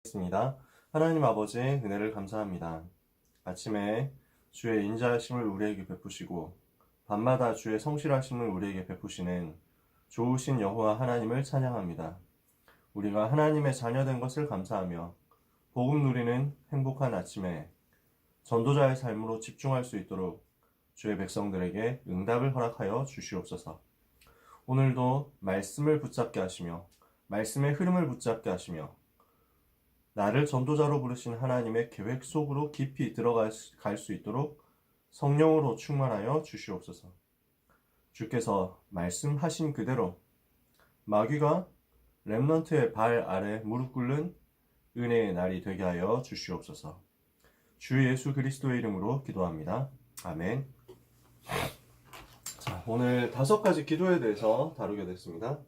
있습니다. 하나님 아버지의 은혜를 감사합니다. 아침에 주의 인자하심을 우리에게 베푸시고 밤마다 주의 성실하심을 우리에게 베푸시는 좋으신 여호와 하나님을 찬양합니다. 우리가 하나님의 자녀된 것을 감사하며 복음 누리는 행복한 아침에 전도자의 삶으로 집중할 수 있도록 주의 백성들에게 응답을 허락하여 주시옵소서. 오늘도 말씀을 붙잡게 하시며 말씀의 흐름을 붙잡게 하시며 나를 전도자로 부르신 하나님의 계획 속으로 깊이 들어갈 수 있도록 성령으로 충만하여 주시옵소서. 주께서 말씀하신 그대로 마귀가 렘넌트의 발 아래 무릎 꿇는 은혜의 날이 되게 하여 주시옵소서. 주 예수 그리스도의 이름으로 기도합니다. 아멘. 자, 오늘 5가지 기도에 대해서 다루게 됐습니다.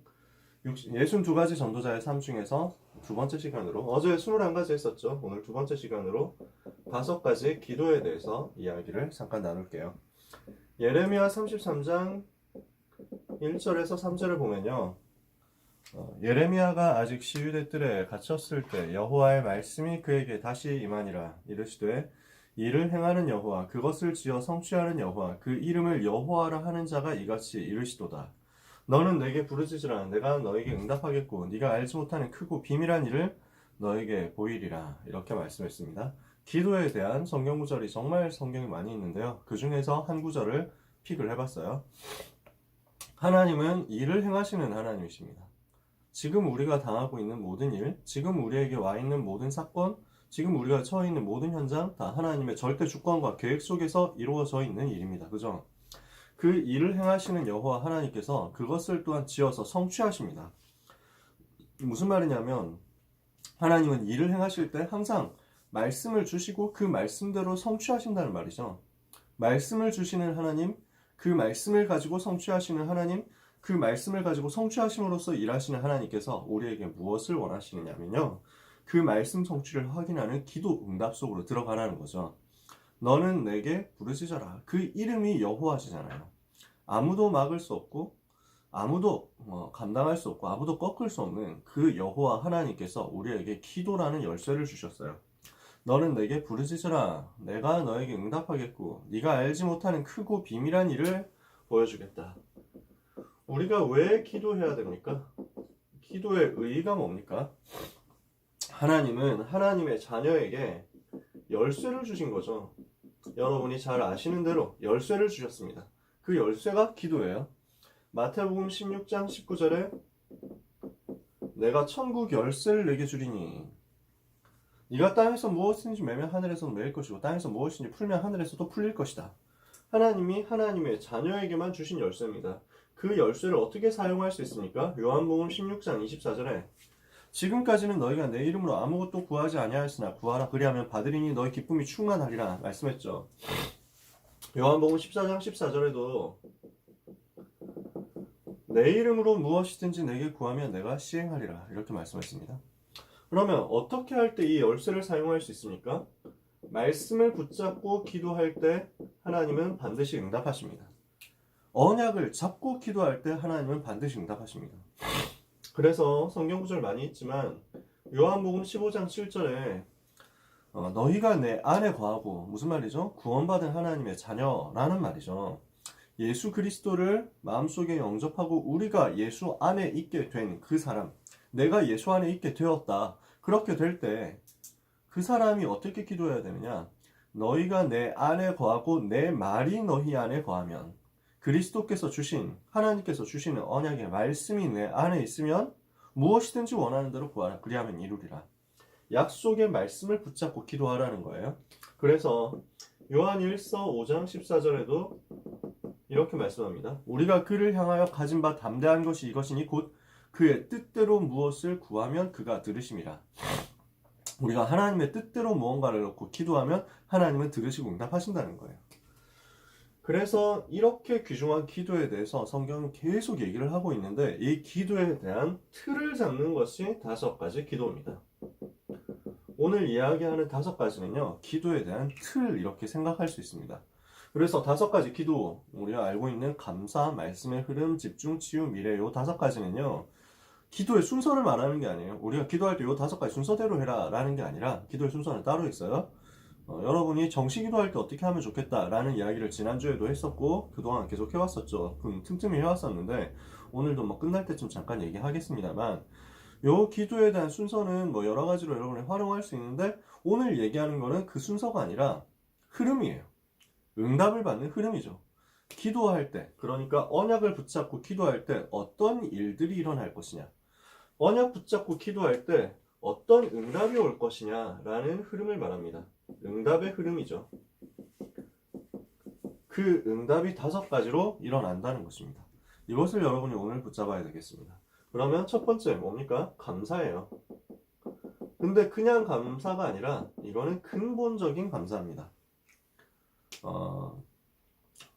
62가지 전도자의 삶 중에서 두 번째 시간으로, 어제 21가지 했었죠. 오늘 두 번째 시간으로 5가지 기도에 대해서 이야기를 잠깐 나눌게요. 예레미야 33장 1절에서 3절을 보면요, 예레미야가 아직 시유대 뜰에 갇혔을 때 여호와의 말씀이 그에게 다시 임하니라. 이르시되 이를 행하는 여호와, 그것을 지어 성취하는 여호와, 그 이름을 여호와라 하는 자가 이같이 이르시도다. 너는 내게 부르짖으라. 내가 너에게 응답하겠고 네가 알지 못하는 크고 비밀한 일을 너에게 보이리라. 이렇게 말씀했습니다. 기도에 대한 성경 구절이 정말 성경에 많이 있는데요, 그 중에서 한 구절을 픽을 해봤어요. 하나님은 일을 행하시는 하나님이십니다. 지금 우리가 당하고 있는 모든 일, 지금 우리에게 와 있는 모든 사건, 지금 우리가 처해 있는 모든 현장, 다 하나님의 절대 주권과 계획 속에서 이루어져 있는 일입니다. 그죠? 그 일을 행하시는 여호와 하나님께서 그것을 또한 지어서 성취하십니다. 무슨 말이냐면, 하나님은 일을 행하실 때 항상 말씀을 주시고 그 말씀대로 성취하신다는 말이죠. 말씀을 주시는 하나님, 그 말씀을 가지고 성취하시는 하나님, 그 말씀을 가지고 성취하심으로써 일하시는 하나님께서 우리에게 무엇을 원하시느냐면요, 그 말씀 성취를 확인하는 기도 응답 속으로 들어가라는 거죠. 너는 내게 부르짖어라. 그 이름이 여호와시잖아요. 아무도 막을 수 없고 아무도 감당할 수 없고 아무도 꺾을 수 없는 그 여호와 하나님께서 우리에게 기도라는 열쇠를 주셨어요. 너는 내게 부르짖으라. 내가 너에게 응답하겠고 네가 알지 못하는 크고 비밀한 일을 보여주겠다. 우리가 왜 기도해야 됩니까? 기도의 의의가 뭡니까? 하나님은 하나님의 자녀에게 열쇠를 주신 거죠. 여러분이 잘 아시는 대로 열쇠를 주셨습니다. 그 열쇠가 기도예요. 마태복음 16장 19절에 내가 천국 열쇠를 내게 주리니 네가 땅에서 무엇이든지 매면 하늘에서도 매일 것이고 땅에서 무엇이든지 풀면 하늘에서도 풀릴 것이다. 하나님이 하나님의 자녀에게만 주신 열쇠입니다. 그 열쇠를 어떻게 사용할 수 있습니까? 요한복음 16장 24절에 지금까지는 너희가 내 이름으로 아무것도 구하지 아니하였으나 구하라 그리하면 받으리니 너희 기쁨이 충만하리라 말씀했죠. 요한복음 14장 14절에도 내 이름으로 무엇이든지 내게 구하면 내가 시행하리라 이렇게 말씀했습니다. 그러면 어떻게 할 때 이 열쇠를 사용할 수 있습니까? 말씀을 붙잡고 기도할 때 하나님은 반드시 응답하십니다. 언약을 잡고 기도할 때 하나님은 반드시 응답하십니다. 그래서 성경 구절 많이 있지만 요한복음 15장 7절에 너희가 내 안에 거하고, 무슨 말이죠? 구원받은 하나님의 자녀라는 말이죠. 예수 그리스도를 마음속에 영접하고 우리가 예수 안에 있게 된 그 사람, 내가 예수 안에 있게 되었다. 그렇게 될 때 그 사람이 어떻게 기도해야 되느냐? 너희가 내 안에 거하고 내 말이 너희 안에 거하면, 그리스도께서 주신, 하나님께서 주시는 언약의 말씀이 내 안에 있으면 무엇이든지 원하는 대로 구하라 그리하면 이루리라. 약속의 말씀을 붙잡고 기도하라는 거예요. 그래서 요한 1서 5장 14절에도 이렇게 말씀합니다. 우리가 그를 향하여 가진 바 담대한 것이 이것이니 곧 그의 뜻대로 무엇을 구하면 그가 들으심이라. 우리가 하나님의 뜻대로 무언가를 놓고 기도하면 하나님은 들으시고 응답하신다는 거예요. 그래서 이렇게 귀중한 기도에 대해서 성경은 계속 얘기를 하고 있는데, 이 기도에 대한 틀을 잡는 것이 5가지 기도입니다. 오늘 이야기하는 5가지는요, 기도에 대한 틀, 이렇게 생각할 수 있습니다. 그래서 5가지 기도, 우리가 알고 있는 감사, 말씀의 흐름, 집중, 치유, 미래, 요 5가지는요 기도의 순서를 말하는 게 아니에요. 우리가 기도할 때 요 5가지 순서대로 해라 라는 게 아니라 기도의 순서는 따로 있어요. 여러분이 정시 기도할 때 어떻게 하면 좋겠다 라는 이야기를 지난주에도 했었고 그동안 계속 해왔었죠. 그럼 틈틈이 해왔었는데 오늘도 뭐 끝날 때쯤 잠깐 얘기하겠습니다만 요 기도에 대한 순서는 뭐 여러 가지로 여러분이 활용할 수 있는데 오늘 얘기하는 거는 그 순서가 아니라 흐름이에요. 응답을 받는 흐름이죠. 기도할 때, 그러니까 언약을 붙잡고 기도할 때 어떤 일들이 일어날 것이냐, 언약 붙잡고 기도할 때 어떤 응답이 올 것이냐라는 흐름을 말합니다. 응답의 흐름이죠. 그 응답이 5가지로 일어난다는 것입니다. 이것을 여러분이 오늘 붙잡아야 되겠습니다. 그러면 첫 번째 뭡니까? 감사예요. 근데 그냥 감사가 아니라 이거는 근본적인 감사입니다.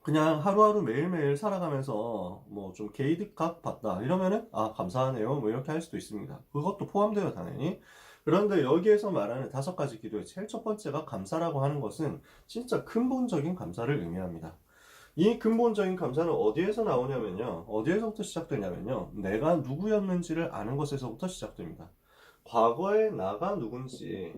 그냥 하루하루 매일매일 살아가면서 뭐 좀 개이득각 봤다 이러면은 아 감사하네요 뭐 이렇게 할 수도 있습니다. 그것도 포함돼요 당연히. 그런데 여기에서 말하는 5가지 기도의 제일 첫 번째가 감사라고 하는 것은 진짜 근본적인 감사를 의미합니다. 이 근본적인 감사는 어디에서 나오냐면요, 어디에서부터 시작되냐면요, 내가 누구였는지를 아는 것에서부터 시작됩니다. 과거에 나가 누군지,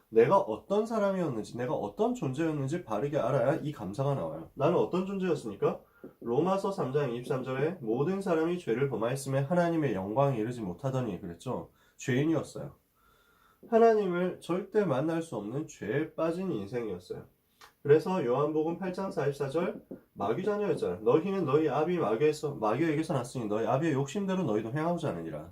내가 어떤 사람이었는지, 내가 어떤 존재였는지 바르게 알아야 이 감사가 나와요. 나는 어떤 존재였습니까? 로마서 3장 23절에 모든 사람이 죄를 범하였음에 하나님의 영광에 이르지 못하더니 그랬죠. 죄인이었어요. 하나님을 절대 만날 수 없는 죄에 빠진 인생이었어요. 그래서 요한복음 8장 44절 마귀 자녀였잖아요. 너희는 너희 아비 마귀에게서 났으니 너희 아비의 욕심대로 너희도 행하고자 하느니라.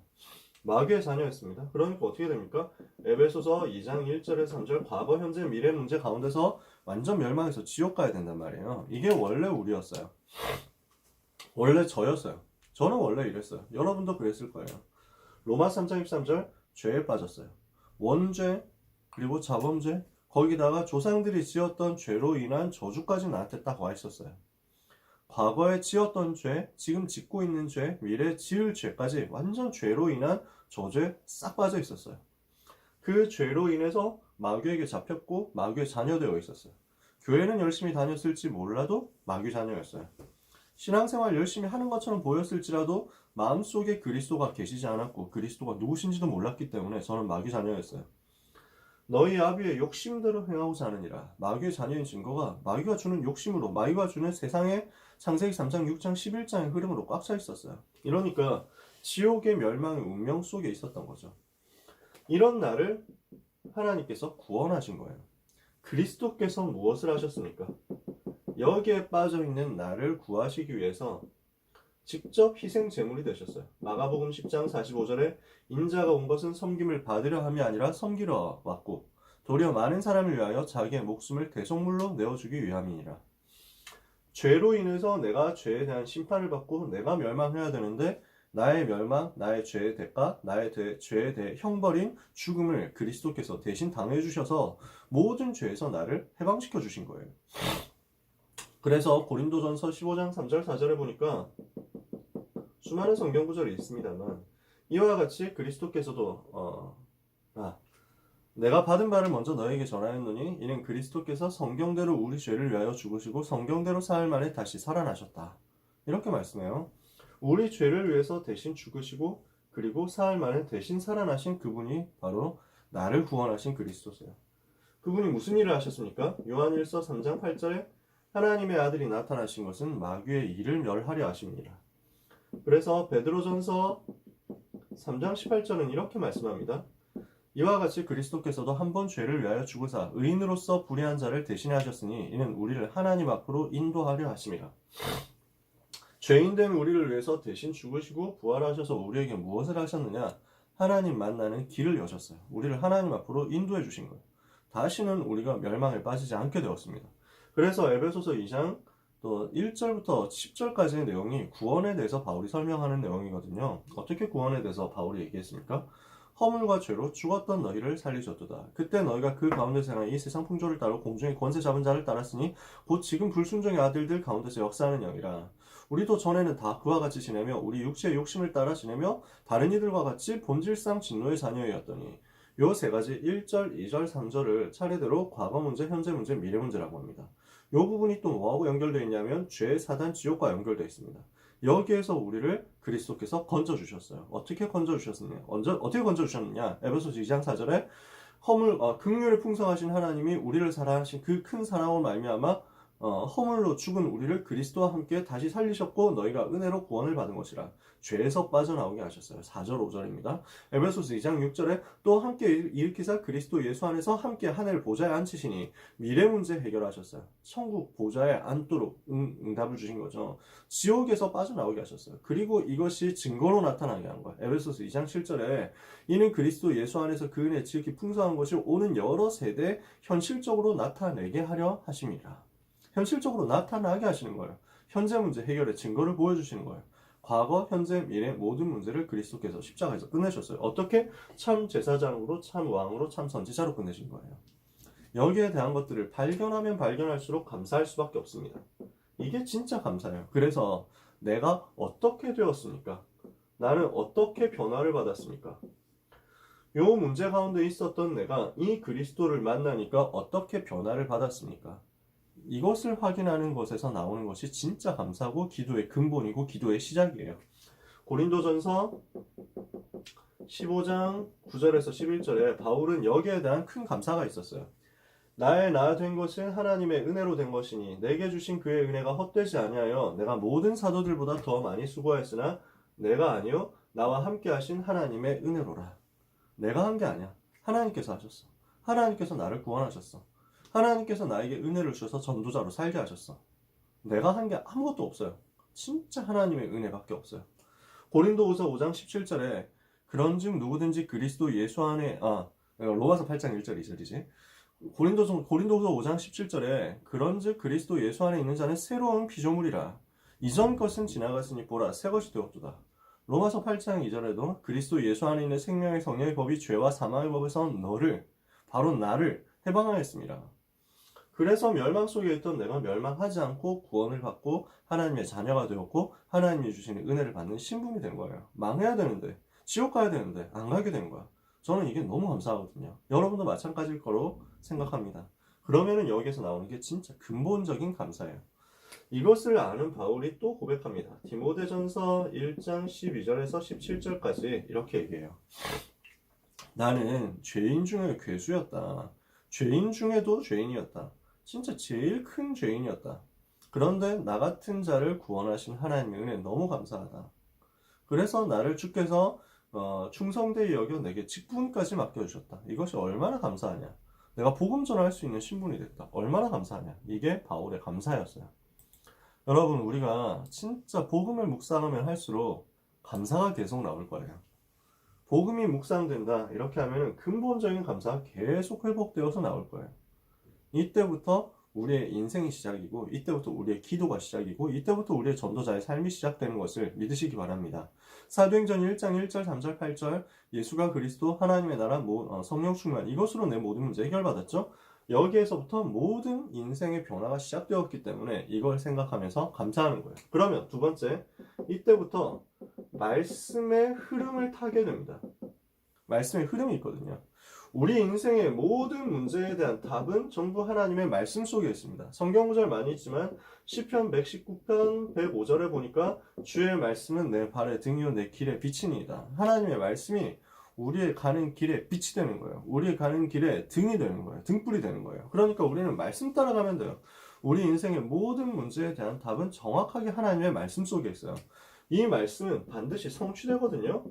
마귀의 자녀였습니다. 그러니까 어떻게 됩니까? 에베소서 2장 1절에서 3절 과거, 현재, 미래 문제 가운데서 완전 멸망해서 지옥 가야 된단 말이에요. 이게 원래 우리였어요. 원래 저였어요. 저는 원래 이랬어요. 여러분도 그랬을 거예요. 로마 3장 13절 죄에 빠졌어요. 원죄 그리고 자범죄 거기다가 조상들이 지었던 죄로 인한 저주까지 나한테 딱 와 있었어요. 과거에 지었던 죄, 지금 짓고 있는 죄, 미래 지을 죄까지 완전 죄로 인한 저죄에 싹 빠져 있었어요. 그 죄로 인해서 마귀에게 잡혔고 마귀의 자녀되어 있었어요. 교회는 열심히 다녔을지 몰라도 마귀 자녀였어요. 신앙생활 열심히 하는 것처럼 보였을지라도 마음속에 그리스도가 계시지 않았고 그리스도가 누구신지도 몰랐기 때문에 저는 마귀 자녀였어요. 너희 아비의 욕심대로 행하고자 하느니라. 마귀의 자녀인 증거가 마귀가 주는 욕심으로, 마귀가 주는 세상의 창세기 3장, 6장, 11장의 흐름으로 꽉 차 있었어요. 이러니까 지옥의 멸망의 운명 속에 있었던 거죠. 이런 나를 하나님께서 구원하신 거예요. 그리스도께서 무엇을 하셨습니까? 여기에 빠져있는 나를 구하시기 위해서 직접 희생 제물이 되셨어요. 마가복음 10장 45절에 인자가 온 것은 섬김을 받으려 함이 아니라 섬기러 왔고 도리어 많은 사람을 위하여 자기의 목숨을 대속물로 내어주기 위함이니라. 죄로 인해서 내가 죄에 대한 심판을 받고 내가 멸망해야 되는데 나의 멸망, 나의 죄의 대가, 나의 죄에 대해 형벌인 죽음을 그리스도께서 대신 당해 주셔서 모든 죄에서 나를 해방시켜 주신 거예요. 그래서 고린도전서 15장 3절 4절에 보니까 수많은 성경 구절이 있습니다만 이와 같이 그리스도께서도 내가 받은 바를 먼저 너에게 전하였노니 이는 그리스도께서 성경대로 우리 죄를 위하여 죽으시고 성경대로 사흘 만에 다시 살아나셨다. 이렇게 말씀해요. 우리 죄를 위해서 대신 죽으시고 그리고 사흘 만에 대신 살아나신 그분이 바로 나를 구원하신 그리스도세요. 그분이 무슨 일을 하셨습니까? 요한일서 3장 8절에 하나님의 아들이 나타나신 것은 마귀의 일을 멸하려 하심이니라. 그래서 베드로전서 3장 18절은 이렇게 말씀합니다. 이와 같이 그리스도께서도 한 번 죄를 위하여 죽으사 의인으로서 불의한 자를 대신해 하셨으니 이는 우리를 하나님 앞으로 인도하려 하심이라. 죄인된 우리를 위해서 대신 죽으시고 부활하셔서 우리에게 무엇을 하셨느냐? 하나님 만나는 길을 여셨어요. 우리를 하나님 앞으로 인도해 주신 거예요. 다시는 우리가 멸망에 빠지지 않게 되었습니다. 그래서 에베소서 2장 또 1절부터 10절까지의 내용이 구원에 대해서 바울이 설명하는 내용이거든요. 어떻게 구원에 대해서 바울이 얘기했습니까? 허물과 죄로 죽었던 너희를 살리셨도다. 그때 너희가 그 가운데서 행한 이 세상 풍조를 따라 공중의 권세 잡은 자를 따랐으니 곧 지금 불순종의 아들들 가운데서 역사하는 영이라. 우리도 전에는 다 그와 같이 지내며 우리 육체의 욕심을 따라 지내며 다른 이들과 같이 본질상 진노의 자녀였더니 요 세 가지 1절, 2절, 3절을 차례대로 과거 문제, 현재 문제, 미래 문제라고 합니다. 요 부분이 또 뭐하고 연결되어 있냐면 죄, 사단, 지옥과 연결되어 있습니다. 여기에서 우리를 그리스도께서 건져주셨어요. 어떻게 건져주셨느냐? 어떻게 건져주셨느냐? 에베소서 2장 4절에 긍휼을 풍성하신 하나님이 우리를 사랑하신 그 큰 사랑으로 말미암아 허물로 죽은 우리를 그리스도와 함께 다시 살리셨고 너희가 은혜로 구원을 받은 것이라. 죄에서 빠져나오게 하셨어요. 4절 5절입니다. 에베소서 2장 6절에 또 함께 일으키사 그리스도 예수 안에서 함께 하늘 보좌에 앉히시니 미래 문제 해결하셨어요. 천국 보좌에 앉도록 응답을 주신 거죠. 지옥에서 빠져나오게 하셨어요. 그리고 이것이 증거로 나타나게 한 거예요. 에베소서 2장 7절에 이는 그리스도 예수 안에서 그 은혜 지극히 풍성한 것이 오는 여러 세대 현실적으로 나타내게 하려 하심이라. 현실적으로 나타나게 하시는 거예요. 현재 문제 해결의 증거를 보여주시는 거예요. 과거, 현재, 미래 모든 문제를 그리스도께서 십자가에서 끝내셨어요. 어떻게? 참 제사장으로, 참 왕으로, 참 선지자로 끝내신 거예요. 여기에 대한 것들을 발견하면 발견할수록 감사할 수밖에 없습니다. 이게 진짜 감사해요. 그래서 내가 어떻게 되었습니까? 나는 어떻게 변화를 받았습니까? 요 문제 가운데 있었던 내가 이 그리스도를 만나니까 어떻게 변화를 받았습니까? 이것을 확인하는 것에서 나오는 것이 진짜 감사고 기도의 근본이고 기도의 시작이에요. 고린도전서 15장 9절에서 11절에 바울은 여기에 대한 큰 감사가 있었어요. 나의 나 된 것은 하나님의 은혜로 된 것이니 내게 주신 그의 은혜가 헛되지 아니하여 내가 모든 사도들보다 더 많이 수고하였으나 내가 아니요 나와 함께 하신 하나님의 은혜로라. 내가 한 게 아니야. 하나님께서 하셨어. 하나님께서 나를 구원하셨어. 하나님께서 나에게 은혜를 주셔서 전도자로 살게 하셨어. 내가 한 게 아무것도 없어요. 진짜 하나님의 은혜밖에 없어요. 고린도후서 5장 17절에 그런즉 누구든지 그리스도 예수 안에 로마서 8장 1절 2절이지. 고린도후서 5장 17절에 그런즉 그리스도 예수 안에 있는 자는 새로운 피조물이라. 이전 것은 지나갔으니 보라 새 것이 되었도다. 로마서 8장 2절에도 그리스도 예수 안에 있는 생명의 성령의 법이 죄와 사망의 법에서 바로 나를 해방하였습니다. 그래서 멸망 속에 있던 내가 멸망하지 않고 구원을 받고 하나님의 자녀가 되었고 하나님이 주시는 은혜를 받는 신분이 된 거예요. 망해야 되는데, 지옥 가야 되는데 안 가게 된 거야. 저는 이게 너무 감사하거든요. 여러분도 마찬가지일 거로 생각합니다. 그러면은 여기에서 나오는 게 진짜 근본적인 감사예요. 이것을 아는 바울이 또 고백합니다. 디모데전서 1장 12절에서 17절까지 이렇게 얘기해요. 나는 죄인 중에 괴수였다. 죄인 중에도 죄인이었다. 진짜 제일 큰 죄인이었다. 그런데 나 같은 자를 구원하신 하나님의 은혜 너무 감사하다. 그래서 나를 주께서 충성되이 여겨 내게 직분까지 맡겨주셨다. 이것이 얼마나 감사하냐. 내가 복음 전할 수 있는 신분이 됐다. 얼마나 감사하냐. 이게 바울의 감사였어요. 여러분 우리가 진짜 복음을 묵상하면 할수록 감사가 계속 나올 거예요. 복음이 묵상된다 이렇게 하면 근본적인 감사가 계속 회복되어서 나올 거예요. 이때부터 우리의 인생이 시작이고 이때부터 우리의 기도가 시작이고 이때부터 우리의 전도자의 삶이 시작되는 것을 믿으시기 바랍니다. 사도행전 1장 1절 3절 8절 예수가 그리스도 하나님의 나라 성령 충만 이것으로 내 모든 문제 해결받았죠. 여기에서부터 모든 인생의 변화가 시작되었기 때문에 이걸 생각하면서 감사하는 거예요. 그러면 두 번째, 이때부터 말씀의 흐름을 타게 됩니다. 말씀의 흐름이 있거든요. 우리 인생의 모든 문제에 대한 답은 전부 하나님의 말씀 속에 있습니다. 성경 구절 많이 있지만 시편 119편 105절에 보니까 주의 말씀은 내 발의 등이요 내 길의 빛이니이다. 하나님의 말씀이 우리의 가는 길에 빛이 되는 거예요. 우리의 가는 길에 등이 되는 거예요. 등불이 되는 거예요. 그러니까 우리는 말씀 따라가면 돼요. 우리 인생의 모든 문제에 대한 답은 정확하게 하나님의 말씀 속에 있어요. 이 말씀은 반드시 성취되거든요.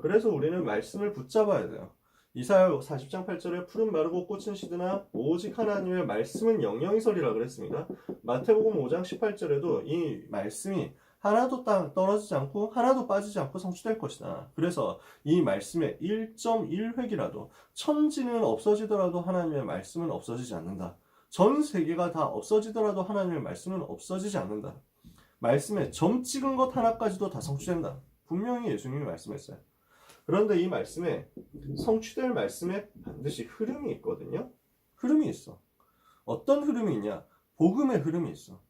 그래서 우리는 말씀을 붙잡아야 돼요. 이사야 40장 8절에 푸른 마르고 꽃은 시드나 오직 하나님의 말씀은 영영이설이라 그랬습니다. 마태복음 5장 18절에도 이 말씀이 하나도 떨어지지 않고 하나도 빠지지 않고 성취될 것이다. 그래서 이 말씀의 1.1획이라도 천지는 없어지더라도 하나님의 말씀은 없어지지 않는다. 전 세계가 다 없어지더라도 하나님의 말씀은 없어지지 않는다. 말씀에 점 찍은 것 하나까지도 다 성취된다. 분명히 예수님이 말씀했어요. 그런데 이 말씀에 성취될 말씀에 반드시 흐름이 있거든요. 흐름이 있어. 어떤 흐름이 있냐? 복음의 흐름이 있어.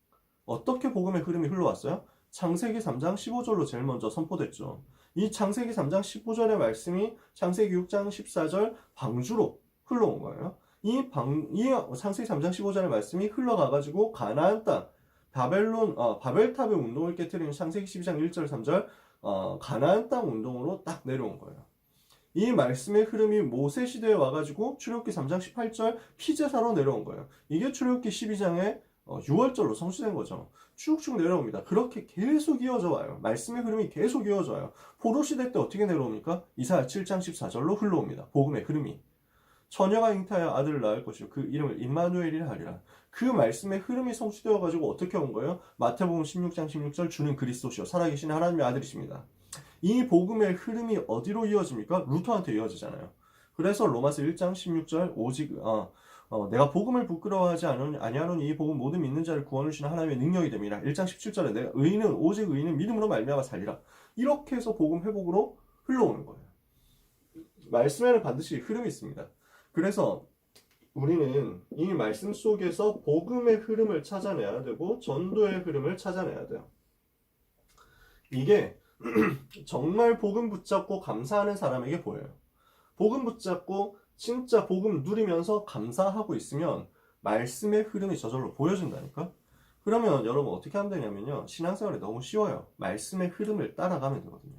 어떻게 복음의 흐름이 흘러왔어요? 창세기 3장 15절로 제일 먼저 선포됐죠. 이 창세기 3장 15절의 말씀이 창세기 6장 14절 방주로 흘러온 거예요. 이 창세기 3장 15절의 말씀이 흘러가가지고 가나안 땅, 바벨탑의 운동을 깨뜨리는 창세기 12장 1절 3절 가나안 땅 운동으로 딱 내려온 거예요. 이 말씀의 흐름이 모세 시대에 와가지고 출애굽기 3장 18절 피제사로 내려온 거예요. 이게 출애굽기 12장의 6월절로 성취된 거죠. 쭉쭉 내려옵니다. 그렇게 계속 이어져 와요. 말씀의 흐름이 계속 이어져 와요. 포로 시대 때 어떻게 내려옵니까? 이사야 7장 14절로 흘러옵니다. 복음의 흐름이. 처녀가 잉타하여 아들을 낳을 것이요 그 이름을 임마누엘이라 하리라. 그 말씀의 흐름이 성취되어 가지고 어떻게 온 거예요? 마태복음 16장 16절 주는 그리스도시요 살아계신 하나님의 아들이십니다. 이 복음의 흐름이 어디로 이어집니까? 루터한테 이어지잖아요. 그래서 로마서 1장 16절 오직 내가 복음을 부끄러워하지 아니하노니 이 복음 모든 믿는 자를 구원을 주시는 하나님의 능력이 됨이라. 1장 17절에 내가 오직 의인은 믿음으로 말미암아 살리라. 이렇게 해서 복음 회복으로 흘러오는 거예요. 말씀에는 반드시 흐름이 있습니다. 그래서 우리는 이 말씀 속에서 복음의 흐름을 찾아내야 되고 전도의 흐름을 찾아내야 돼요. 이게 정말 복음 붙잡고 감사하는 사람에게 보여요. 복음 붙잡고 진짜 복음 누리면서 감사하고 있으면 말씀의 흐름이 저절로 보여준다니까? 그러면 여러분 어떻게 하면 되냐면요. 신앙생활이 너무 쉬워요. 말씀의 흐름을 따라가면 되거든요.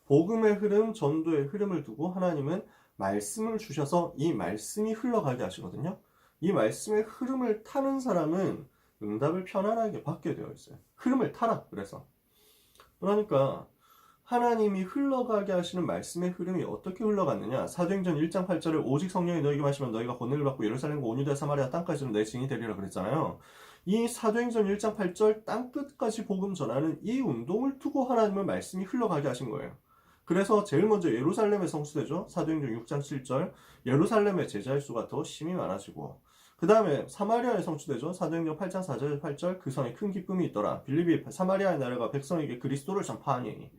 복음의 흐름, 전도의 흐름을 두고 하나님은 말씀을 주셔서 이 말씀이 흘러가게 하시거든요. 이 말씀의 흐름을 타는 사람은 응답을 편안하게 받게 되어 있어요. 흐름을 타라. 그러니까 하나님이 흘러가게 하시는 말씀의 흐름이 어떻게 흘러갔느냐. 사도행전 1장 8절에 오직 성령이 너에게 마시면 너희가 권능을 받고 예루살렘과 온 유대와 사마리아 땅까지는 내 증인이 되리라 그랬잖아요. 이 사도행전 1장 8절 땅끝까지 복음 전하는 이 운동을 두고 하나님은 말씀이 흘러가게 하신 거예요. 그래서 제일 먼저 예루살렘에 성수되죠. 사도행전 6장 7절 예루살렘의 제자의 수가 더 심히 많아지고 그 다음에 사마리아에 성취되죠. 사도행전 8장 4절 8절 그 성에 큰 기쁨이 있더라. 빌립이 사마리아의 나라가 백성에게 그리스도를 전파하니.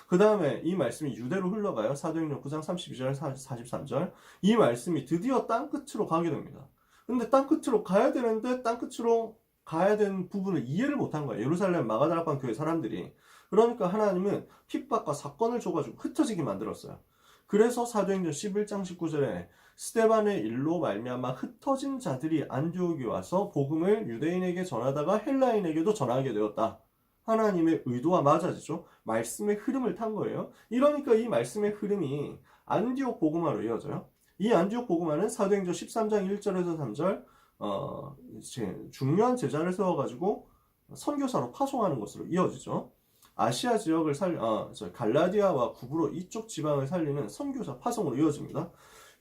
그 다음에 이 말씀이 유대로 흘러가요. 사도행전 9장 32절 43절 이 말씀이 드디어 땅끝으로 가게 됩니다. 근데 땅끝으로 가야 되는데 땅끝으로 가야 되는 부분을 이해를 못한 거예요. 예루살렘 마가다락방 교회 사람들이. 그러니까 하나님은 핍박과 사건을 줘가지고 흩어지게 만들었어요. 그래서 사도행전 11장 19절에 스데반의 일로 말미암아 흩어진 자들이 안디옥에 와서 복음을 유대인에게 전하다가 헬라인에게도 전하게 되었다. 하나님의 의도와 맞아지죠. 말씀의 흐름을 탄 거예요. 이러니까 이 말씀의 흐름이 안디옥 복음화로 이어져요. 이 안디옥 복음화는 사도행전 13장 1절에서 3절 중요한 제자를 세워가지고 선교사로 파송하는 것으로 이어지죠. 아시아 지역을 갈라디아와 구브로 이쪽 지방을 살리는 선교사 파송으로 이어집니다.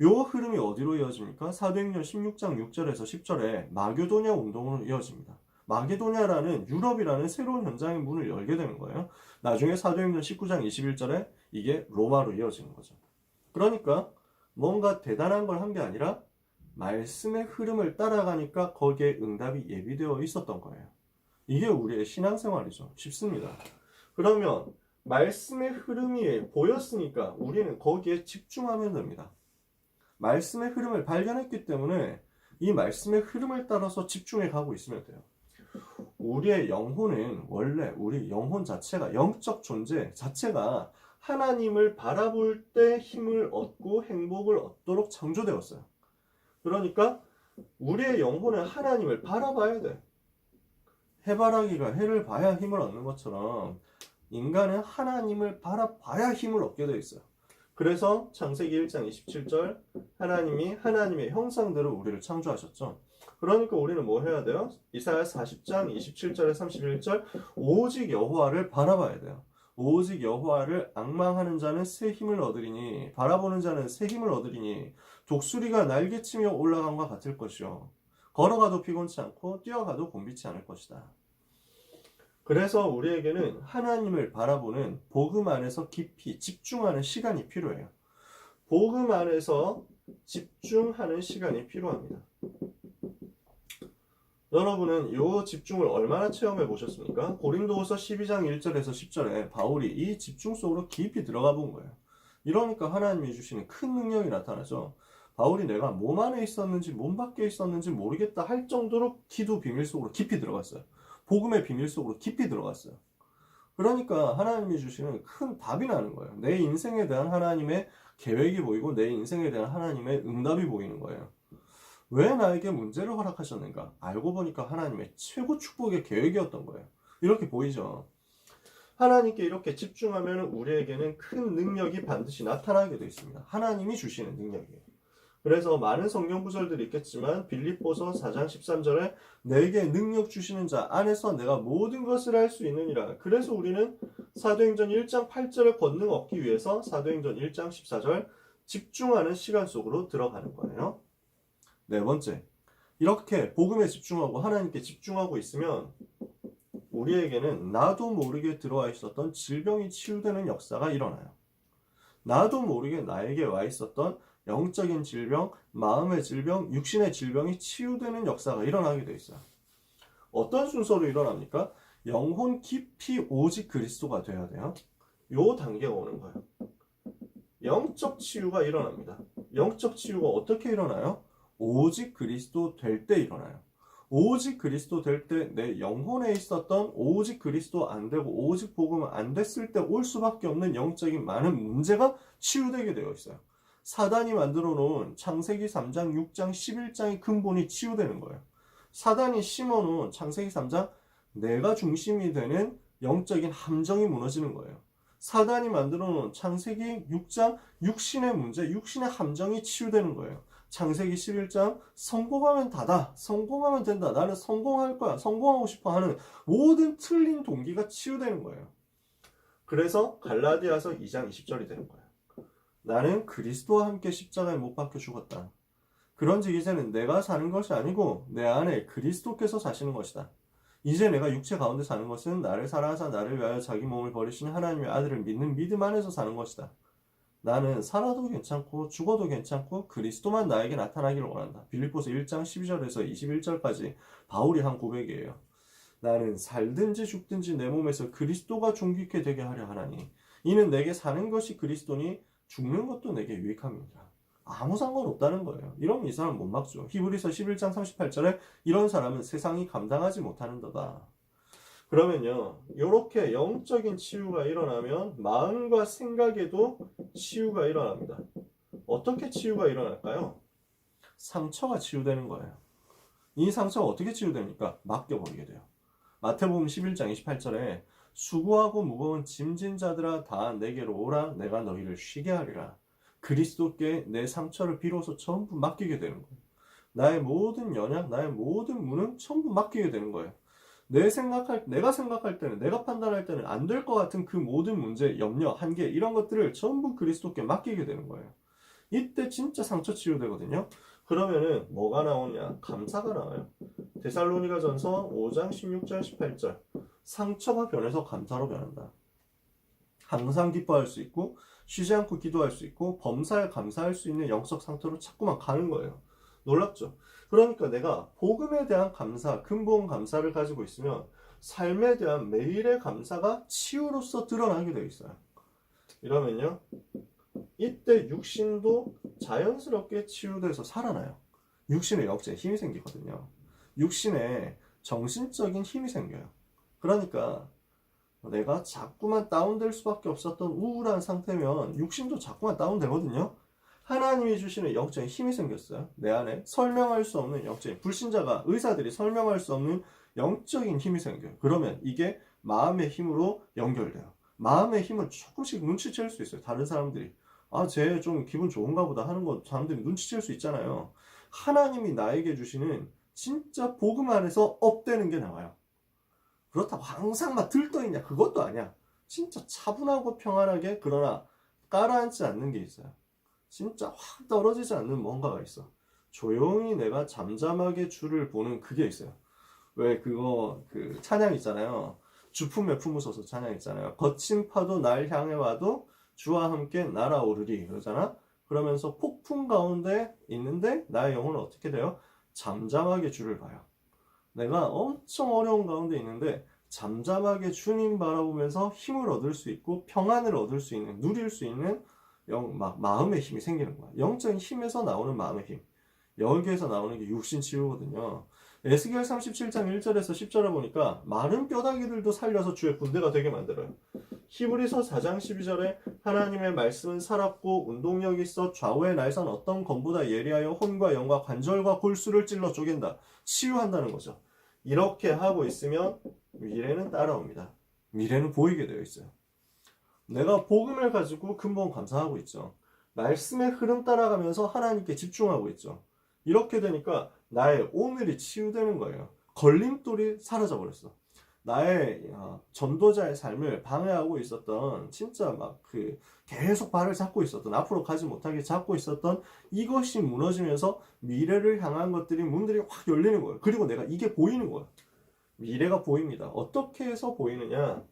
요 흐름이 어디로 이어집니까? 사도행전 16장 6절에서 10절에 마게도냐 운동으로 이어집니다. 마게도냐라는 유럽이라는 새로운 현장의 문을 열게 되는 거예요. 나중에 사도행전 19장 21절에 이게 로마로 이어지는 거죠. 그러니까 뭔가 대단한 걸 한 게 아니라 말씀의 흐름을 따라가니까 거기에 응답이 예비되어 있었던 거예요. 이게 우리의 신앙생활이죠. 쉽습니다. 그러면 말씀의 흐름이 보였으니까 우리는 거기에 집중하면 됩니다. 말씀의 흐름을 발견했기 때문에 이 말씀의 흐름을 따라서 집중해 가고 있으면 돼요. 우리의 영혼은 원래 우리 영혼 자체가 영적 존재 자체가 하나님을 바라볼 때 힘을 얻고 행복을 얻도록 창조되었어요. 그러니까 우리의 영혼은 하나님을 바라봐야 돼. 해바라기가 해를 봐야 힘을 얻는 것처럼 인간은 하나님을 바라봐야 힘을 얻게 되어 있어요. 그래서 창세기 1장 27절 하나님이 하나님의 형상대로 우리를 창조하셨죠. 그러니까 우리는 뭐 해야 돼요? 이사야 40장 27절에 31절 오직 여호와를 바라봐야 돼요. 오직 여호와를 앙망하는 자는 새 힘을 얻으리니 바라보는 자는 새 힘을 얻으리니 독수리가 날개치며 올라감과 같을 것이요 걸어가도 피곤치 않고 뛰어가도 곤비치 않을 것이다. 그래서 우리에게는 하나님을 바라보는 복음 안에서 깊이 집중하는 시간이 필요해요. 복음 안에서 집중하는 시간이 필요합니다. 여러분은 이 집중을 얼마나 체험해 보셨습니까? 고린도후서 12장 1절에서 10절에 바울이 이 집중 속으로 깊이 들어가 본 거예요. 이러니까 하나님이 주시는 큰 능력이 나타나죠. 바울이 내가 몸 안에 있었는지 몸 밖에 있었는지 모르겠다 할 정도로 기도 비밀 속으로 깊이 들어갔어요. 복음의 비밀 속으로 깊이 들어갔어요. 그러니까 하나님이 주시는 큰 답이 나는 거예요. 내 인생에 대한 하나님의 계획이 보이고 내 인생에 대한 하나님의 응답이 보이는 거예요. 왜 나에게 문제를 허락하셨는가? 알고 보니까 하나님의 최고 축복의 계획이었던 거예요. 이렇게 보이죠? 하나님께 이렇게 집중하면 우리에게는 큰 능력이 반드시 나타나게 되어 있습니다. 하나님이 주시는 능력이에요. 그래서 많은 성경 구절들이 있겠지만 빌립보서 4장 13절에 내게 능력 주시는 자 안에서 내가 모든 것을 할 수 있느니라. 그래서 우리는 사도행전 1장 8절의 권능 얻기 위해서 사도행전 1장 14절 집중하는 시간 속으로 들어가는 거예요. 네 번째, 이렇게 복음에 집중하고 하나님께 집중하고 있으면 우리에게는 나도 모르게 들어와 있었던 질병이 치유되는 역사가 일어나요. 나도 모르게 나에게 와 있었던 영적인 질병, 마음의 질병, 육신의 질병이 치유되는 역사가 일어나게 돼 있어요. 어떤 순서로 일어납니까? 영혼 깊이 오직 그리스도가 돼야 돼요. 요 단계가 오는 거예요. 영적 치유가 일어납니다. 영적 치유가 어떻게 일어나요? 오직 그리스도 될 때 일어나요. 오직 그리스도 될 때 내 영혼에 있었던 오직 그리스도 안 되고 오직 복음 안 됐을 때 올 수밖에 없는 영적인 많은 문제가 치유되게 되어 있어요. 사단이 만들어 놓은 창세기 3장, 6장, 11장의 근본이 치유되는 거예요. 사단이 심어 놓은 창세기 3장 내가 중심이 되는 영적인 함정이 무너지는 거예요. 사단이 만들어 놓은 창세기 6장 육신의 문제, 육신의 함정이 치유되는 거예요. 창세기 11장 성공하면 다다, 성공하면 된다, 나는 성공할 거야, 성공하고 싶어 하는 모든 틀린 동기가 치유되는 거예요. 그래서 갈라디아서 2장 20절이 되는 거예요. 나는 그리스도와 함께 십자가에 못 박혀 죽었다. 그런즉 이제는 내가 사는 것이 아니고 내 안에 그리스도께서 사시는 것이다. 이제 내가 육체 가운데 사는 것은 나를 사랑하사 나를 위하여 자기 몸을 버리신 하나님의 아들을 믿는 믿음 안에서 사는 것이다. 나는 살아도 괜찮고 죽어도 괜찮고 그리스도만 나에게 나타나기를 원한다. 빌립보서 1장 12절에서 21절까지 바울이 한 고백이에요. 나는 살든지 죽든지 내 몸에서 그리스도가 존귀케 되게 하려 하나니 이는 내게 사는 것이 그리스도니 죽는 것도 내게 유익함입니다. 아무 상관없다는 거예요. 이러면 이 사람 못 막죠. 히브리서 11장 38절에 이런 사람은 세상이 감당하지 못하는도다. 그러면요, 이렇게 영적인 치유가 일어나면 마음과 생각에도 치유가 일어납니다. 어떻게 치유가 일어날까요? 상처가 치유되는 거예요. 이 상처가 어떻게 치유됩니까? 맡겨버리게 돼요. 마태복음 11장 28절에 수고하고 무거운 짐진 자들아 다 내게로 오라 내가 너희를 쉬게 하리라. 그리스도께 내 상처를 비로소 전부 맡기게 되는 거예요. 나의 모든 연약, 나의 모든 무능 전부 맡기게 되는 거예요. 내가 생각할 때는, 내가 판단할 때는 안 될 것 같은 그 모든 문제, 염려, 한계 이런 것들을 전부 그리스도께 맡기게 되는 거예요. 이때 진짜 상처 치유되거든요. 그러면은 뭐가 나오냐? 감사가 나와요. 데살로니가전서 5장 16절 18절 상처가 변해서 감사로 변한다. 항상 기뻐할 수 있고 쉬지 않고 기도할 수 있고 범사에 감사할 수 있는 영적 상태로 자꾸만 가는 거예요. 놀랍죠? 그러니까 내가 복음에 대한 감사, 근본 감사를 가지고 있으면 삶에 대한 매일의 감사가 치유로서 드러나게 되어 있어요. 이러면요, 이때 육신도 자연스럽게 치유돼서 살아나요. 육신에 영적인 힘이 생기거든요. 육신에 정신적인 힘이 생겨요. 그러니까 내가 자꾸만 다운될 수밖에 없었던 우울한 상태면 육신도 자꾸만 다운되거든요. 하나님이 주시는 영적인 힘이 생겼어요. 내 안에 설명할 수 없는 영적인, 불신자가, 의사들이 설명할 수 없는 영적인 힘이 생겨요. 그러면 이게 마음의 힘으로 연결돼요. 마음의 힘은 조금씩 눈치챌 수 있어요. 다른 사람들이 쟤 좀 기분 좋은가 보다 하는 거 사람들이 눈치챌 수 있잖아요. 하나님이 나에게 주시는 진짜 복음 안에서 업되는 게 나와요. 그렇다고 항상 막 들떠있냐? 그것도 아니야. 진짜 차분하고 평안하게, 그러나 가라앉지 않는 게 있어요. 진짜 확 떨어지지 않는 뭔가가 있어. 조용히 내가 잠잠하게 주를 보는 그게 있어요. 왜 그거 그 찬양 있잖아요. 주품에 품으소서 찬양 있잖아요. 거친 파도 날 향해 와도 주와 함께 날아오르리 그러잖아. 그러면서 폭풍 가운데 있는데 나의 영혼은 어떻게 돼요? 잠잠하게 주를 봐요. 내가 엄청 어려운 가운데 있는데 잠잠하게 주님 바라보면서 힘을 얻을 수 있고 평안을 얻을 수 있는, 누릴 수 있는 마음의 힘이 생기는 거야. 영적인 힘에서 나오는 마음의 힘. 여기에서 나오는 게 육신 치유거든요. 에스겔 37장 1절에서 10절에 보니까 마른 뼈다귀들도 살려서 주의 군대가 되게 만들어요. 히브리서 4장 12절에 하나님의 말씀은 살았고 운동력이 있어 좌우의 날선 어떤 검보다 예리하여 혼과 영과 관절과 골수를 찔러 쪼갠다. 치유한다는 거죠. 이렇게 하고 있으면 미래는 따라옵니다. 미래는 보이게 되어 있어요. 내가 복음을 가지고 근본 감사하고 있죠. 말씀의 흐름 따라가면서 하나님께 집중하고 있죠. 이렇게 되니까 나의 오늘이 치유되는 거예요. 걸림돌이 사라져 버렸어. 나의 전도자의 삶을 방해하고 있었던, 진짜 막 계속 발을 잡고 있었던, 앞으로 가지 못하게 잡고 있었던 이것이 무너지면서 미래를 향한 것들이, 문들이 확 열리는 거예요. 그리고 내가 이게 보이는 거예요. 미래가 보입니다. 어떻게 해서 보이느냐?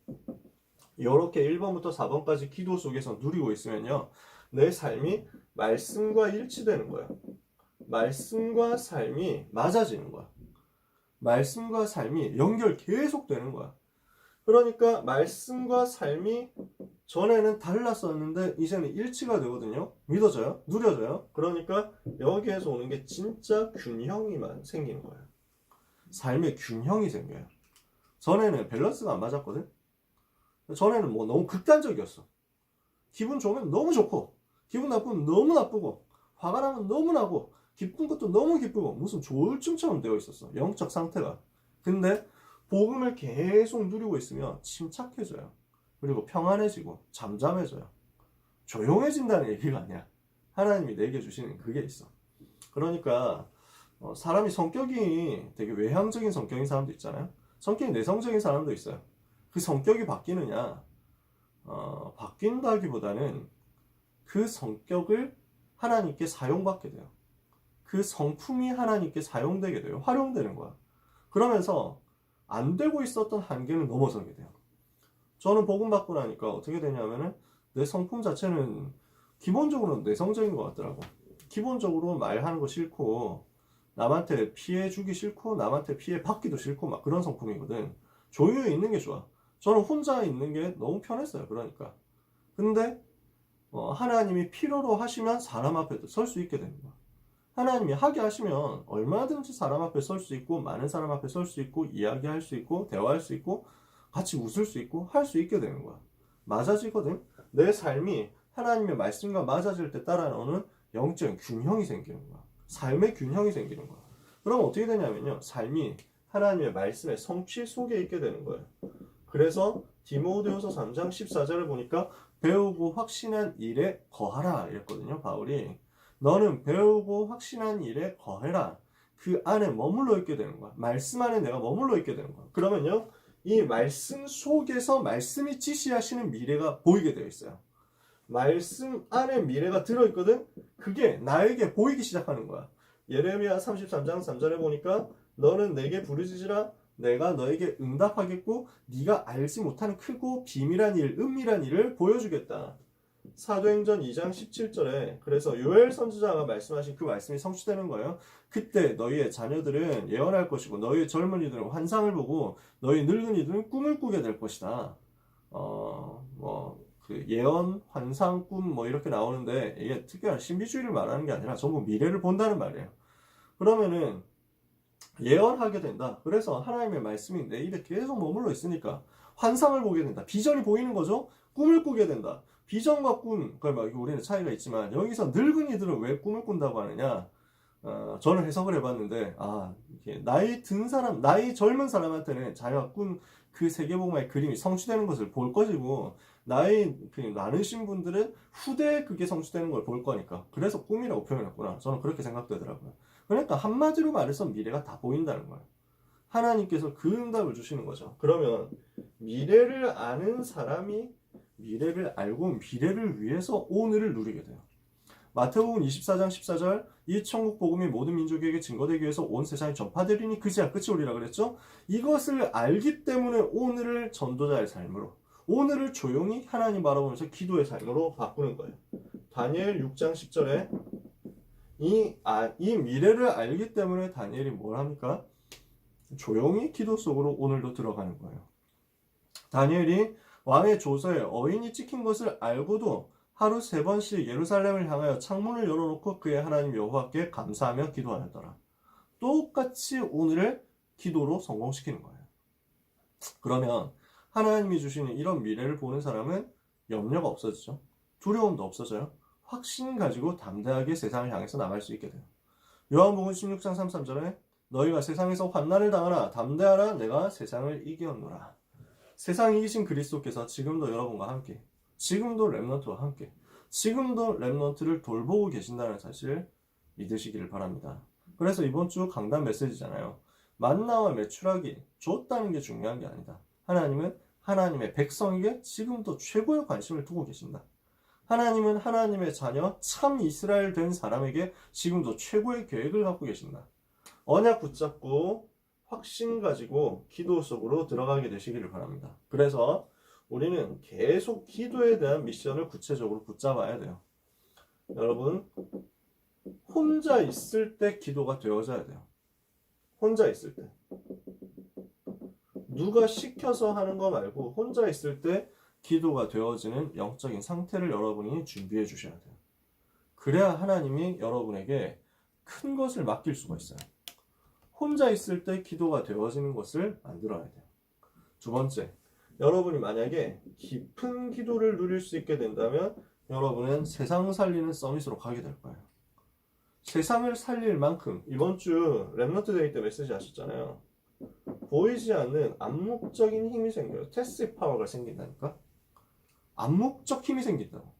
이렇게 1번부터 4번까지 기도 속에서 누리고 있으면요, 내 삶이 말씀과 일치되는 거예요. 말씀과 삶이 맞아지는 거야. 말씀과 삶이 연결 계속 되는 거야. 그러니까 말씀과 삶이 전에는 달랐었는데 이제는 일치가 되거든요. 믿어져요? 누려져요? 그러니까 여기에서 오는 게 진짜 균형이만 생기는 거예요. 삶의 균형이 생겨요. 전에는 밸런스가 안 맞았거든. 전에는 뭐 너무 극단적이었어. 기분 좋으면 너무 좋고, 기분 나쁘면 너무 나쁘고, 화가 나면 너무 나고, 기쁜 것도 너무 기쁘고, 무슨 조울증처럼 되어 있었어. 영적 상태가. 근데 복음을 계속 누리고 있으면 침착해져요. 그리고 평안해지고 잠잠해져요. 조용해진다는 얘기가 아니야. 하나님이 내게 주시는 그게 있어. 그러니까 사람이 성격이 되게 외향적인 성격인 사람도 있잖아요. 성격이 내성적인 사람도 있어요. 그 성격이 바뀌느냐? 바뀐다기보다는 그 성격을 하나님께 사용받게 돼요. 그 성품이 하나님께 사용되게 돼요. 활용되는 거야. 그러면서 안 되고 있었던 한계는 넘어서게 돼요. 저는 복음 받고 나니까 어떻게 되냐면은 내 성품 자체는 기본적으로 내성적인 것 같더라고. 기본적으로 말하는 거 싫고, 남한테 피해 주기 싫고, 남한테 피해 받기도 싫고, 막 그런 성품이거든. 조용히 있는 게 좋아. 저는 혼자 있는 게 너무 편했어요. 그러니까. 근데 하나님이 필요로 하시면 사람 앞에도 설 수 있게 됩니다. 하나님이 하게 하시면 얼마든지 사람 앞에 설 수 있고, 많은 사람 앞에 설 수 있고, 이야기할 수 있고, 대화할 수 있고, 같이 웃을 수 있고, 할 수 있게 되는 거야. 맞아지거든. 내 삶이 하나님의 말씀과 맞아질 때 따라 나오는 영적 균형이 생기는 거야. 삶의 균형이 생기는 거야. 그럼 어떻게 되냐면요, 삶이 하나님의 말씀의 성취 속에 있게 되는 거예요. 그래서 디모데후서 3장 14절을 보니까 배우고 확신한 일에 거하라 이랬거든요, 바울이. 너는 배우고 확신한 일에 거해라. 그 안에 머물러 있게 되는 거야. 말씀 안에 내가 머물러 있게 되는 거야. 그러면요, 이 말씀 속에서 말씀이 지시하시는 미래가 보이게 되어 있어요. 말씀 안에 미래가 들어있거든. 그게 나에게 보이기 시작하는 거야. 예레미야 33장 3절에 보니까 너는 내게 부르짖으라 내가 너에게 응답하겠고 네가 알지 못하는 크고 비밀한 일, 은밀한 일을 보여주겠다. 사도행전 2장 17절에 그래서 요엘 선지자가 말씀하신 그 말씀이 성취되는 거예요. 그때 너희의 자녀들은 예언할 것이고 너희의 젊은이들은 환상을 보고 너희 늙은이들은 꿈을 꾸게 될 것이다. 그 예언, 환상, 꿈 이렇게 나오는데 이게 특별한 신비주의를 말하는 게 아니라 전부 미래를 본다는 말이에요. 그러면은 예언하게 된다. 그래서 하나님의 말씀이 내 입에 계속 머물러 있으니까 환상을 보게 된다. 비전이 보이는 거죠. 꿈을 꾸게 된다. 비전과 꿈, 우리는 차이가 있지만 여기서 늙은이들은 왜 꿈을 꾼다고 하느냐? 저는 해석을 해봤는데 이게 나이 든 사람, 나이 젊은 사람한테는 자기가 꾼 그 세계복음의 그림이 성취되는 것을 볼 것이고 나이 많으신 분들은 후대에 그게 성취되는 걸 볼 거니까 그래서 꿈이라고 표현했구나. 저는 그렇게 생각되더라고요. 그러니까 한마디로 말해서 미래가 다 보인다는 거예요. 하나님께서 그 응답을 주시는 거죠. 그러면 미래를 아는 사람이 미래를 알고 미래를 위해서 오늘을 누리게 돼요. 마태복음 24장 14절 이 천국 복음이 모든 민족에게 증거되기 위해서 온 세상에 전파되리니 그제야 끝이 오리라 그랬죠. 이것을 알기 때문에 오늘을 전도자의 삶으로, 오늘을 조용히 하나님 바라보면서 기도의 삶으로 바꾸는 거예요. 다니엘 6장 10절에 이 미래를 알기 때문에 다니엘이 뭘 합니까? 조용히 기도 속으로 오늘도 들어가는 거예요. 다니엘이 왕의 조서에 어인이 찍힌 것을 알고도 하루 3번씩 예루살렘을 향하여 창문을 열어놓고 그의 하나님 여호와께 감사하며 기도하였더라. 똑같이 오늘의 기도로 성공시키는 거예요. 그러면 하나님이 주시는 이런 미래를 보는 사람은 염려가 없어지죠. 두려움도 없어져요. 확신 가지고 담대하게 세상을 향해서 나갈 수 있게 돼요. 요한복음 16장 33절에 너희가 세상에서 환난을 당하나 담대하라 내가 세상을 이기었노라. 세상 이기신 그리스도께서 지금도 여러분과 함께, 지금도 렘넌트와 함께, 지금도 렘넌트를 돌보고 계신다는 사실 믿으시기를 바랍니다. 그래서 이번 주 강단 메시지잖아요. 만나와 메추라기 줬다는 게 중요한 게 아니다. 하나님은 하나님의 백성에게 지금도 최고의 관심을 두고 계신다. 하나님은 하나님의 자녀 참 이스라엘 된 사람에게 지금도 최고의 계획을 갖고 계신다. 언약 붙잡고 확신 가지고 기도 속으로 들어가게 되시기를 바랍니다. 그래서 우리는 계속 기도에 대한 미션을 구체적으로 붙잡아야 돼요. 여러분, 혼자 있을 때 기도가 되어져야 돼요. 혼자 있을 때. 누가 시켜서 하는 거 말고 혼자 있을 때 기도가 되어지는 영적인 상태를 여러분이 준비해 주셔야 돼요. 그래야 하나님이 여러분에게 큰 것을 맡길 수가 있어요. 혼자 있을 때 기도가 되어지는 것을 만들어야 돼요. 두 번째, 여러분이 만약에 깊은 기도를 누릴 수 있게 된다면 여러분은 세상 살리는 서밋으로 가게 될 거예요. 세상을 살릴 만큼 이번 주 렘넌트 데이 때 메시지 하셨잖아요. 보이지 않는 암묵적인 힘이 생겨요. 테스트 파워가 생긴다니까. 암묵적 힘이 생긴다고.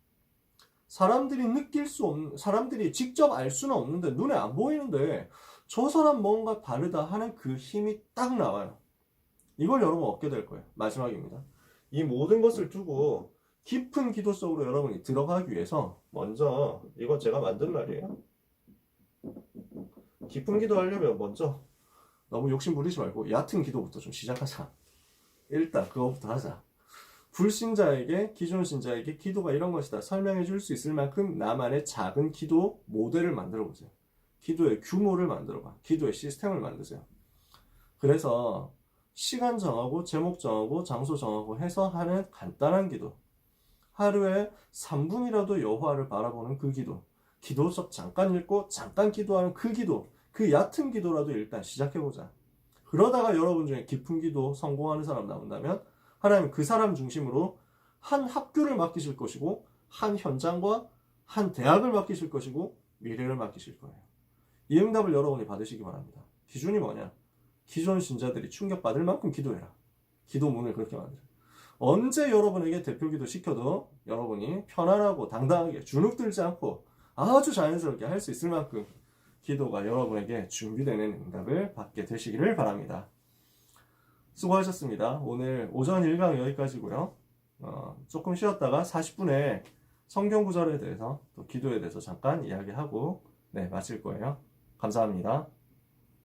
사람들이 느낄 수 없는, 사람들이 직접 알 수는 없는데 눈에 안 보이는데 저 사람 뭔가 다르다 하는 그 힘이 딱 나와요. 이걸 여러분 얻게 될 거예요. 마지막입니다. 이 모든 것을 두고 깊은 기도 속으로 여러분이 들어가기 위해서 먼저, 이건 제가 만든 말이에요. 깊은 기도 하려면 먼저 너무 욕심 부리지 말고 얕은 기도부터 좀 시작하자. 일단 그거부터 하자. 불신자에게, 기존 신자에게 기도가 이런 것이다 설명해 줄 수 있을 만큼 나만의 작은 기도 모델을 만들어 보세요. 기도의 규모를 만들어 봐. 기도의 시스템을 만드세요. 그래서 시간 정하고 제목 정하고 장소 정하고 해서 하는 간단한 기도. 하루에 3분이라도 여호와를 바라보는 그 기도. 기도서 잠깐 읽고 잠깐 기도하는 그 기도. 그 얕은 기도라도 일단 시작해보자. 그러다가 여러분 중에 깊은 기도 성공하는 사람 나온다면 하나님 그 사람 중심으로 한 학교를 맡기실 것이고 한 현장과 한 대학을 맡기실 것이고 미래를 맡기실 거예요. 이 응답을 여러분이 받으시기 바랍니다. 기준이 뭐냐? 기존 신자들이 충격받을 만큼 기도해라. 기도 문을 그렇게 만들어. 언제 여러분에게 대표 기도 시켜도 여러분이 편안하고 당당하게 주눅들지 않고 아주 자연스럽게 할 수 있을 만큼 기도가 여러분에게 준비되는 응답을 받게 되시기를 바랍니다. 수고하셨습니다. 오늘 오전 1강 여기까지고요. 조금 쉬었다가 40분에 성경 구절에 대해서 또 기도에 대해서 잠깐 이야기하고 마칠 거예요. 감사합니다.